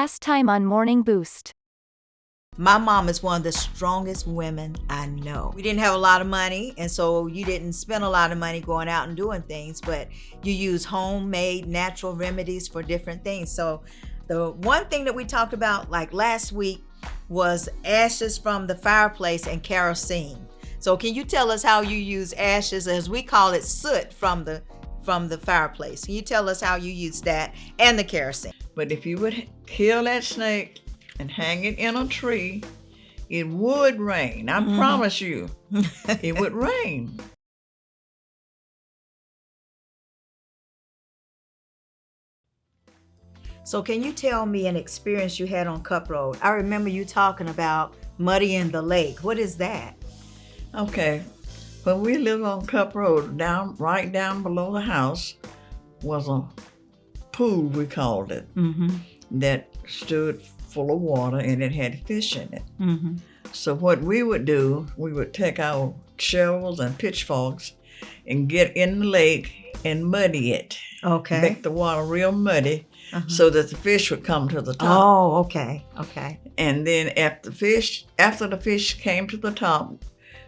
Last time on Morning Boost. My mom is one of the strongest women I know. We didn't have a lot of money, and so you didn't spend a lot of money going out and doing things, but you use homemade natural remedies for different things. So the one thing that we talked about like last week was ashes from the fireplace and kerosene. So can you tell us how you use ashes, as we call it, soot from the fireplace? Can you tell us how you use that and the kerosene? But if you would kill that snake and hang it in a tree, it would rain. I promise you, it would rain. So can you tell me an experience you had on Cup Road? I remember you talking about muddying the lake. What is that? Okay, when we lived on Cup Road, right down below the house was a pool, we called it, that stood full of water and it had fish in it. So what we would do, we would take our shovels and pitchforks and get in the lake and muddy it. Okay. Make the water real muddy so that the fish would come to the top. Oh, okay. Okay. And then after the fish came to the top,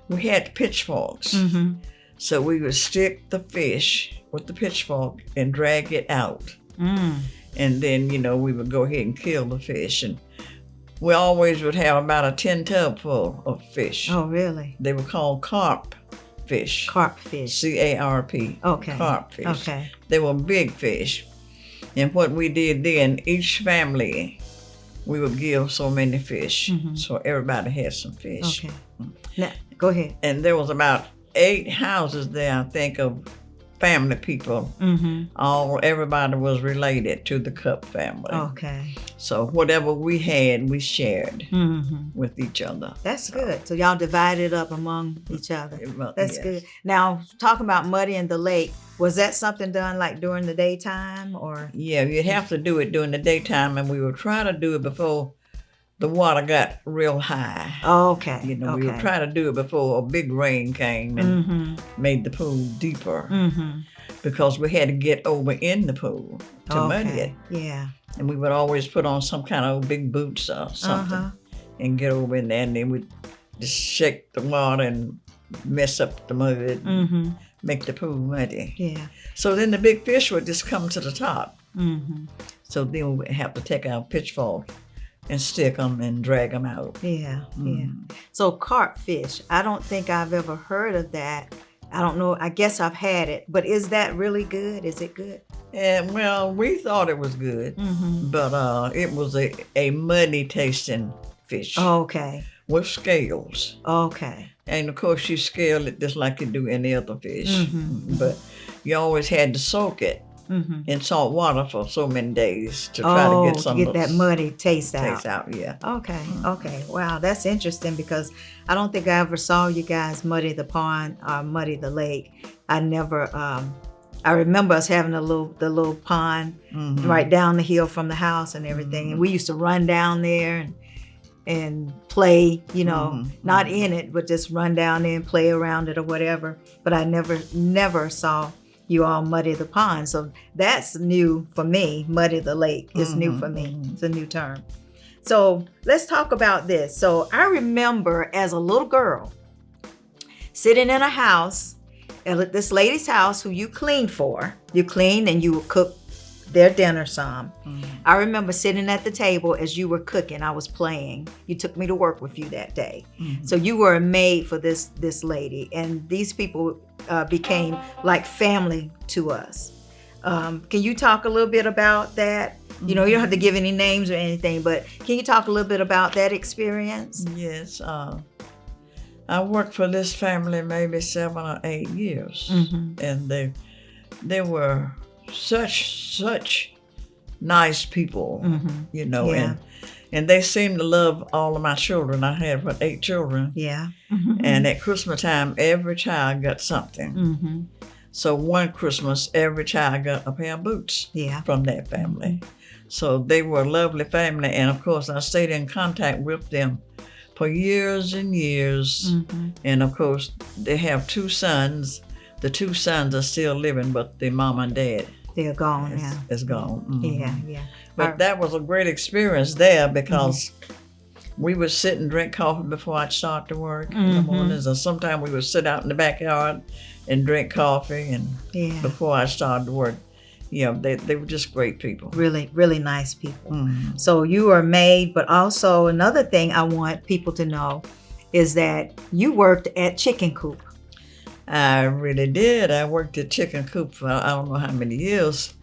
we had pitchforks. So we would stick the fish with the pitchfork and drag it out. And then, we would go ahead and kill the fish. And we always would have about a 10 tub full of fish. Oh, really? They were called carp fish. Carp fish. C-A-R-P. Okay. Carp fish. Okay. They were big fish. And what we did then, each family, we would give so many fish. So everybody had some fish. Okay. Now, go ahead. And there was about 8 houses there, I think, of family people. Everybody was related to the Cup family. Okay. So whatever we had, we shared with each other. That's good. So y'all divided up among each other. That's Yes. good. Now, talking about muddying the lake, was that something done like during the daytime or? Yeah, you have to do it during the daytime, and we would try to do it before the water got real high. Okay. We would try to do it before a big rain came and made the pool deeper because we had to get over in the pool to muddy it. Yeah. And we would always put on some kind of big boots or something and get over in there, and then we'd just shake the water and mess up the mud, make the pool muddy. Yeah. So then the big fish would just come to the top. So then we would have to take our pitchfork and stick them and drag them out. Yeah, yeah. So carp fish, I don't think I've ever heard of that. I don't know, I guess I've had it, but is that really good? Is it good? And well, we thought it was good, but it was a muddy tasting fish Okay. with scales. Okay. And of course you scale it just like you do any other fish, but you always had to soak it in salt water for so many days to try to get some of that muddy taste out. taste out. Yeah. Okay, okay. Wow, that's interesting because I don't think I ever saw you guys muddy the pond or muddy the lake. I never, I remember us having the little pond right down the hill from the house and everything. And we used to run down there and play, not in it, but just run down there and play around it or whatever. But I never saw you all muddy the pond. So that's new for me. Muddy the lake is new for me. It's a new term. So let's talk about this. So I remember as a little girl sitting in a house, at this lady's house who you cleaned for. You cleaned and you would cook their dinner some. I remember sitting at the table as you were cooking. I was playing. You took me to work with you that day. So you were a maid for this lady, and these people became like family to us. Can you talk a little bit about that? You don't have to give any names or anything, but can you talk a little bit about that experience? Yes. I worked for this family maybe 7 or 8 years, and they were such nice people, and they seemed to love all of my children. I had 8 children. Yeah. And at Christmas time, every child got something. So one Christmas, every child got a pair of boots from that family. So they were a lovely family, and of course I stayed in contact with them for years and years. And of course they have 2 sons. The 2 sons are still living, but their mom and dad They're gone now. It's gone. Mhm. Yeah, yeah. But that was a great experience there because we would sit and drink coffee before I'd start to work in the mornings, or sometimes we would sit out in the backyard and drink coffee and Yeah. before I started to work. Yeah, they were just great people. Really, really nice people. Mhm. So you are a maid, but also another thing I want people to know is that you worked at Chicken Coop. I really did. I worked at Chicken Coop for I don't know how many years,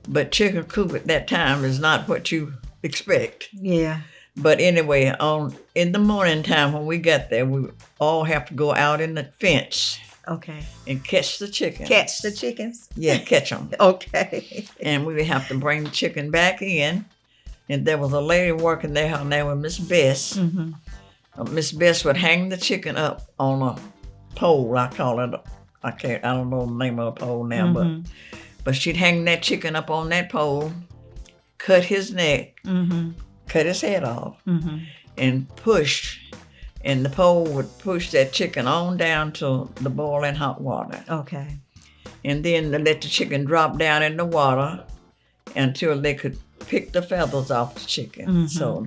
but Chicken Coop at that time is not what you expect. Yeah. But anyway, in the morning time when we got there, we would all have to go out in the fence Okay. and catch the chicken. Catch the chickens. Yeah, catch them. Okay. And we would have to bring the chicken back in. And there was a lady working there. Her name was Miss Bess. Mm-hmm. Miss Bess would hang the chicken up on a pole. I call it. I don't know the name of the pole now, but she'd hang that chicken up on that pole, cut his neck, cut his head off, and push. And the pole would push that chicken on down to the boiling hot water. Okay. And then they let the chicken drop down in the water until they could pick the feathers off the chicken. So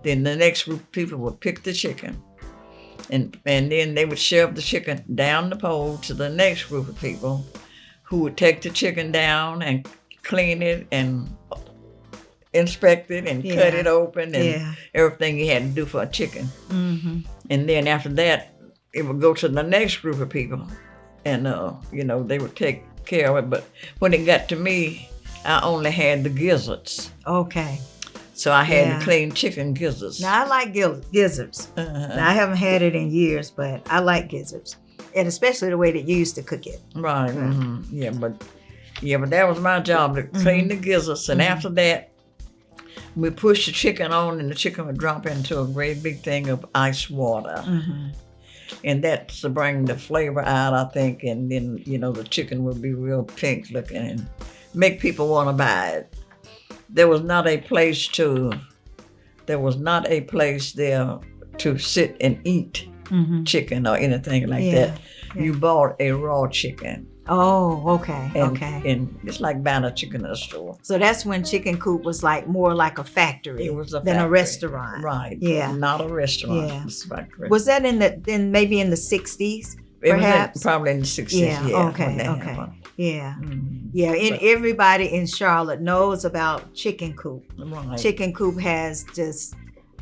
then the next group of people would pick the chicken. And then they would shove the chicken down the pole to the next group of people who would take the chicken down and clean it and inspect it and cut it open and everything you had to do for a chicken. And then after that, it would go to the next group of people and, they would take care of it. But when it got to me, I only had the gizzards. Okay. So I had to clean chicken gizzards. Now I like gizzards. Now, I haven't had it in years, but I like gizzards, and especially the way that you used to cook it. Right. Yeah, but that was my job, to clean the gizzards. And after that, we pushed the chicken on, and the chicken would drop into a great big thing of ice water. And that's to bring the flavor out, I think. And then, the chicken would be real pink looking and make people want to buy it. There was not a place there to sit and eat chicken or anything like that. Yeah. You bought a raw chicken. Oh, okay. And it's like buying a chicken in a store. So that's when Chicken Coop was more like a factory It was a than a factory. restaurant. Right. Yeah. Not a restaurant. Yeah. It's a factory. Was that maybe in the 60s? It was perhaps? probably in the 60s. Yeah. Yeah. Okay. when that Okay. happened. Yeah. Mhm. Yeah. And everybody in Charlotte knows about Chicken Coop. Right. Chicken Coop has just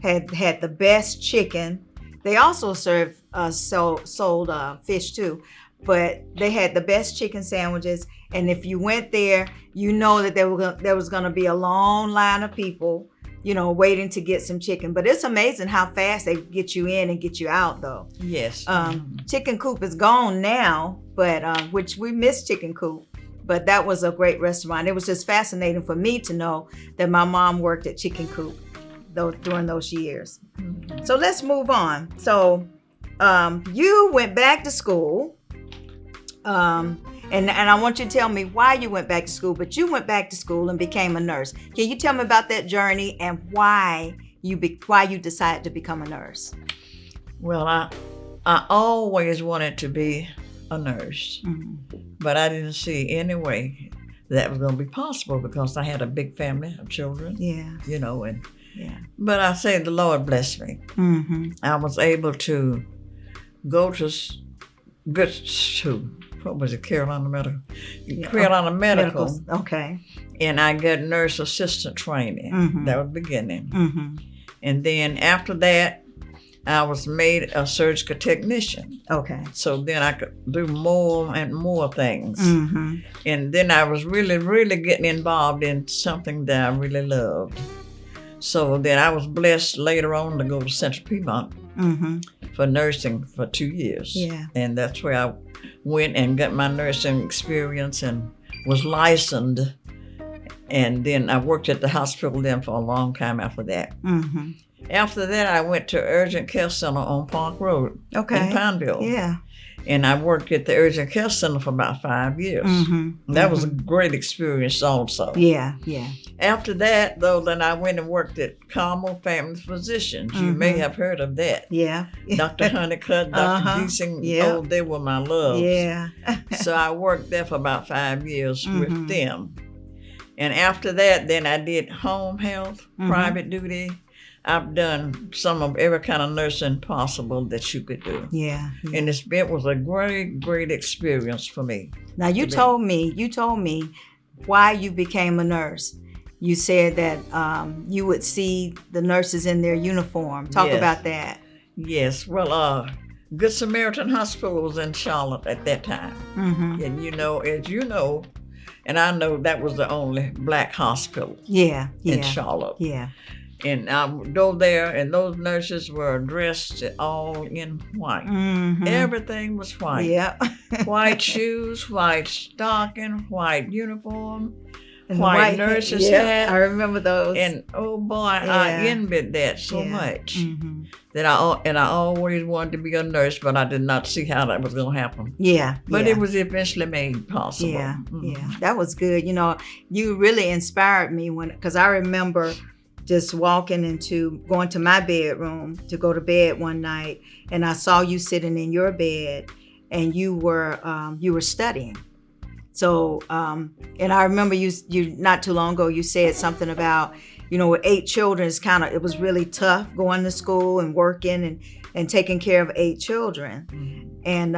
had the best chicken. They also sold fish too, but they had the best chicken sandwiches. And if you went there, you know that there was going to be a long line of people, waiting to get some chicken. But it's amazing how fast they get you in and get you out, though. Yes. Chicken Coop is gone now, but which we miss Chicken Coop. But that was a great restaurant. It was just fascinating for me to know that my mom worked at Chicken Coop during those years. So let's move on. So you went back to school, and I want you to tell me why you went back to school. But you went back to school and became a nurse. Can you tell me about that journey and why you decided to become a nurse? Well, I always wanted to be a nurse, but I didn't see any way that was going to be possible because I had a big family of children. Yeah. But I say the Lord blessed me. I was able to go to what was it, Carolina Medical? Carolina Medical. Okay. And I got nurse assistant training. That was the beginning. And then after that, I was made a surgical technician. Okay. So then I could do more and more things. And then I was really, really getting involved in something that I really loved. So then I was blessed later on to go to Central Piedmont for nursing for 2 years. Yeah. And that's where I went and got my nursing experience and was licensed. And then I worked at the hospital then for a long time after that. After that, I went to Urgent Care Center on Park Road in Pineville. Yeah. And I worked at the Urgent Care Center for about 5 years. That was a great experience also. Yeah. After that, though, then I went and worked at Carmel Family Physicians. You may have heard of that. Yeah. Dr. Honeycutt, Dr. Giesing, oh, they were my loves. Yeah. So I worked there for about 5 years with them. And after that, then I did home health, private duty. I've done some of every kind of nursing possible that you could do. Yeah. And it was a great, great experience for me. Now you told me why you became a nurse. You said that you would see the nurses in their uniform. Talk Yes. about that. Yes, well, Good Samaritan Hospital was in Charlotte at that time. Mm-hmm. And as you know, and I know that was the only black hospital Yeah. in Yeah. Charlotte. Yeah. And I would go there, and those nurses were dressed all in white. Mm-hmm. Everything was white. Yep. White shoes, white stocking, white uniform, And the white nurse's yeah, hat. I remember those. And oh boy, I Yeah. envied that so Yeah. much Mm-hmm. that I always wanted to be a nurse, but I did not see how that was going to happen. Yeah. But yeah. it was eventually made possible. Yeah, Mhm. yeah, that was good. You know, you really inspired me because I remember just going to my bedroom to go to bed one night, and I saw you sitting in your bed, and you were studying. So, and I remember you not too long ago you said something about, with 8 children, it was really tough going to school and working and taking care of 8 children. And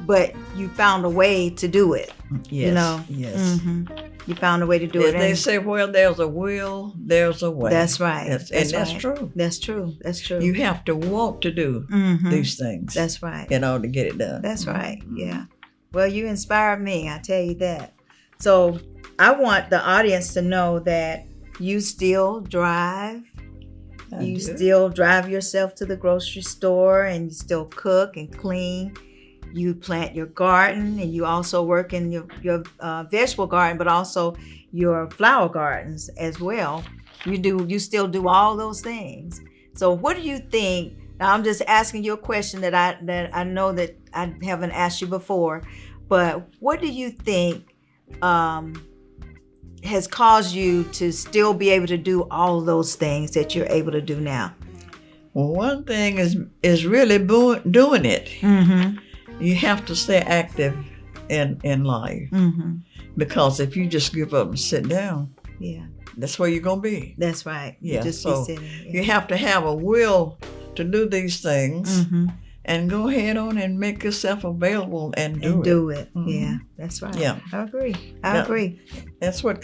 but you found a way to do it. Yes. Yes. hmm You found a way to do it. They And say, well, there's a will, there's a way. that's right. That's right. true. That's true. That's true. You have to want to do Mhm. these things That's right. in order to get it done. That's right. Mhm. Yeah. Well, you inspired me. I tell you that. So I want the audience to know that you still drive. I You do. still drive yourself to the grocery store, and you still cook and clean. You plant your garden, and you also work in your vegetable garden, but also your flower gardens as well. You still do all those things. So what do you think? Now I'm just asking you a question that I know that I haven't asked you before, but what do you think has caused you to still be able to do all those things that you're able to do now? Well, one thing is really doing it. Mm-hmm. You have to stay active in life, Mm-hmm. because if you just give up and sit down, Yeah, that's where you're gonna be. that's right. Yeah, You just so be sitting. You have to have a will to do these things, Mm-hmm. and go ahead on and make yourself available and do it. Mhm. Yeah, that's right. Yeah. I agree. Yeah. Agree. That's what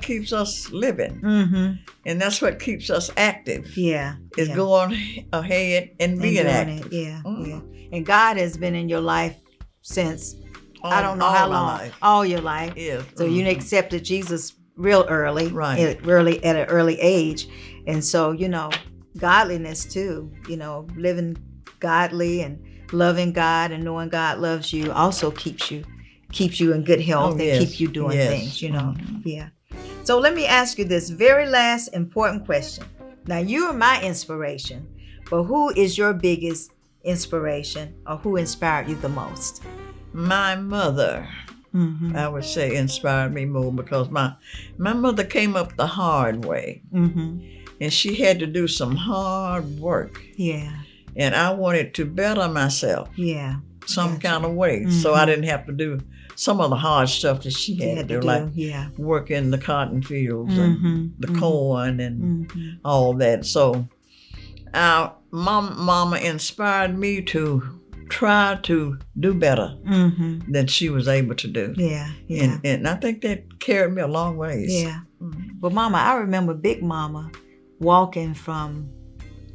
keeps us living, Mm-hmm. and that's what keeps us active. Yeah. Is yeah. going ahead and And being doing active. it. Yeah, Mhm. yeah. And God has been in your life since I don't know all how my long, life. all your life. Yes. So you Mhm. accepted Jesus real early, Right. at an early age, and so godliness too. Living godly and loving God and knowing God loves you also keeps you in good health and yes. keeps you doing Yes. things. Mhm. Yeah. So let me ask you this very last important question. Now you are my inspiration, but who is your biggest inspiration, or who inspired you the most? My mother, Mm-hmm. I would say, inspired me more, because my mother came up the hard way, Mm-hmm. and she had to do some hard work, Yeah. and I wanted to better myself Yeah. some Gotcha. kind of way, so Mhm. I didn't have to do some of the hard stuff that she had to do, like Yeah. work in the cotton fields and Mhm, the mhm. corn and Mhm. all that. So mama inspired me to try to do better Mhm. than she was able to do. Yeah. Yeah. And I think that carried me a long ways. Yeah. Mhm. But Mama, I remember Big Mama walking from,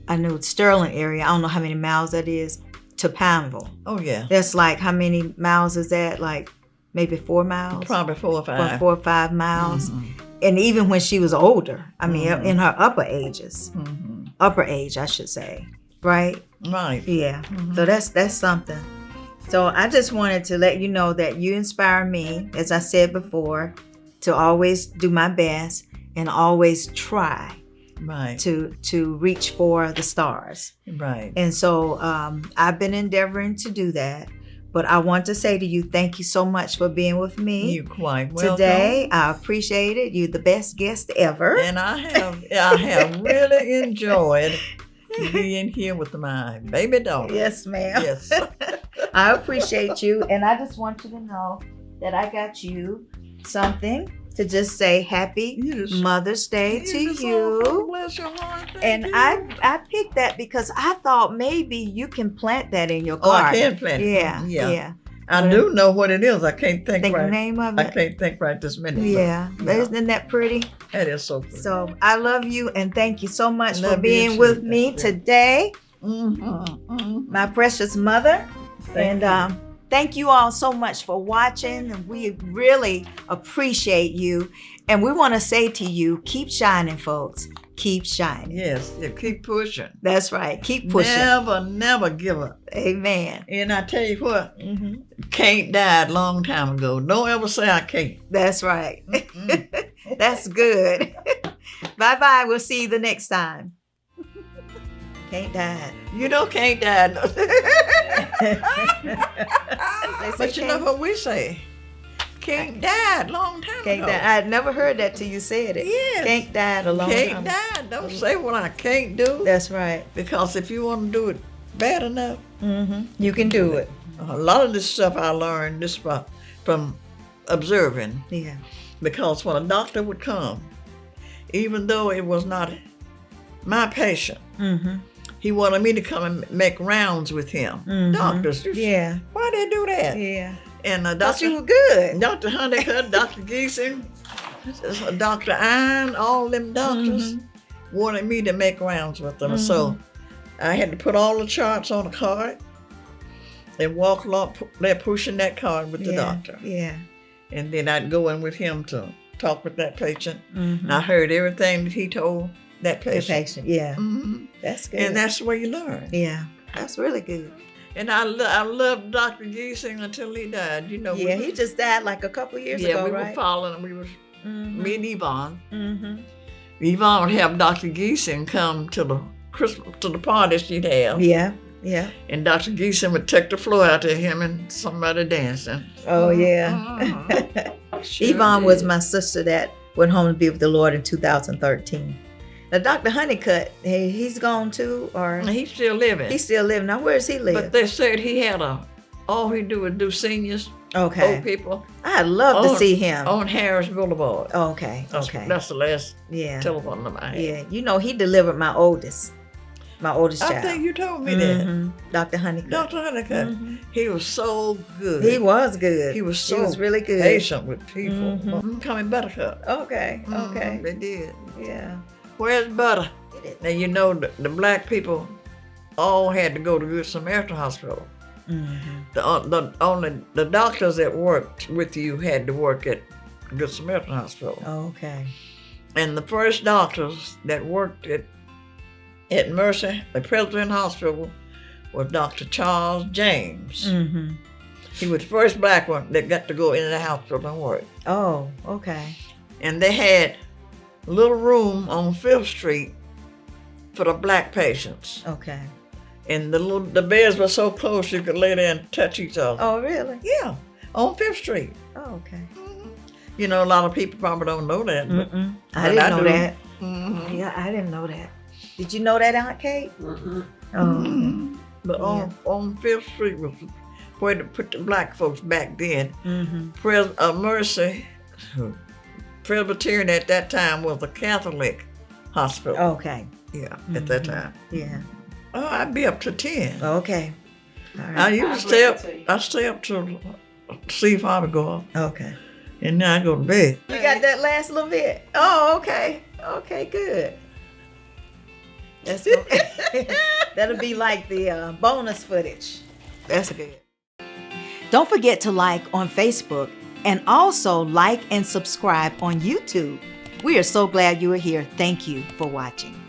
I know Sterling area. I don't know how many miles that is to Pineville. Oh, yeah. That's like, how many miles is that? Like maybe 4 miles? Probably 4 or 5. 4 or 5 miles. Mhm. And even when she was older, I mean, Mhm. in her upper ages, Mhm. upper age, I should say, right? Right. Yeah. Mhm. So that's something. So I just wanted to let you know that you inspire me, as I said before, to always do my best and always try Right. to reach for the stars. Right. And so I've been endeavoring to do that. But I want to say to you, thank you so much for being with me You're quite welcome. today. I appreciate it. You're the best guest ever. And I have really enjoyed being here with my baby daughter. Yes, ma'am. Yes. I appreciate you. And I just want you to know that I got you something. to just say Happy You just- Mother's Day to just all you. bless your heart. Thank And you. I picked that because I thought maybe you can plant that in your Oh, I garden. can plant it. Yeah, Yeah. yeah. I do know what it is. I can't think Think the right. name of I it. can't think right this minute. but Yeah, yeah. isn't that pretty? That is so pretty. So I love you and thank you so much for Love you being too. with me Thank you. today, Mm-hmm. my precious mother. Thank And thank you all so much for watching. And we really appreciate you. And we want to say to you, keep shining, folks. Keep shining. Yes, yeah, keep pushing. That's right. Keep pushing. Never give up. Amen. And I tell you what, hmm Kate died long time ago. Don't ever say I can't. That's right. Mm. That's good. Bye bye. We'll see you the next time. Can't die. You know Kate died. But you know Can't- what we say? Kate died long time Can't ago. die. I'd never heard that till you said it. Yes. Can't died a long Kate time. died. Don't say what I can't do. That's right. Because if you want to do it bad enough, You can do it. a lot of this stuff I learned this from observing. Yeah. Because when a doctor would come, even though it was not my patient, Mm-hmm. he wanted me to come and make rounds with him. Mhm. Doctors, Yeah. why they do that? Yeah. And Thought you Dr. were good. Dr. Honeycutt, Dr. Giesen, Dr. Iron, all them doctors Mm-hmm. wanted me to make rounds with them. So I had to put all the charts on a card and walk along there pushing that card with the Yeah. doctor. Yeah. And then I'd go in with him to talk with that patient. Mm-hmm. I heard everything that he told that The patient. patient. Yeah. Mhm. That's good. And that's where you learn. yeah. That's really good. And I loved Dr. Giesing until he died. You know, Yeah. He just died like a couple years we ago, were right? following. We were Mm-hmm. me and Yvonne. Mm-hmm. Yvonne would have Dr. Giesing come to the Christmas to the party she'd have, Yeah. Yeah. and Dr. Giesing would take the floor out to him and somebody dancing. Oh yeah. Sure Yvonne was did. my sister that went home to be with the Lord in 2013. Now, Dr. Honeycutt, he's gone too, or He's still living. he's still living. Now, where does he live? But they said he had all he do was do seniors, Okay. old people, I'd love to on- see him. on Harris Boulevard. Okay. That's, that's the last Yeah. telephone number I had. Yeah. You know, he delivered my oldest I child. think you told me that. Mhm. Dr. Honeycutt. Dr. Honeycutt, Mhm. he was so good. He was good. He was so really good. patient with people. Mhm. Coming Buttercup. Okay. Mhm, Okay. They did. Yeah. Where's Butter? Now, you know, the black people all had to go to Good Samaritan Hospital. Mhm. The doctors that worked with you had to work at Good Samaritan Hospital. Okay. And the first doctors that worked at Mercy, the Presbyterian Hospital, was Dr. Charles James. Mm-hmm. He was the first black one that got to go into the hospital and work. Oh. Okay. And they had a little room on 5th Street for the black patients. Okay. And the beds were so close you could lay there and touch each other. Oh, really? Yeah, on 5th Street. Oh, okay. You know, a lot of people probably don't know that. But Mm-mm. but I didn't know do. that. Mhm. Yeah, I didn't know that. Did you know that, Aunt Kate? Oh. But on 5th Street was where to put the black folks back then. Mm-hmm. Mercy, Presbyterian at that time was a Catholic hospital. Okay. Yeah, at that time. Yeah. Oh, I'd be up to 10. Okay. All I right. used to stay up. I stay up to see if I would go up, Okay. and then I go to bed. You got that last little bit? Oh, okay. Okay, good. That's that'll be like the bonus footage. That's good. Don't forget to like on Facebook and also like and subscribe on YouTube. We are so glad you are here. Thank you for watching.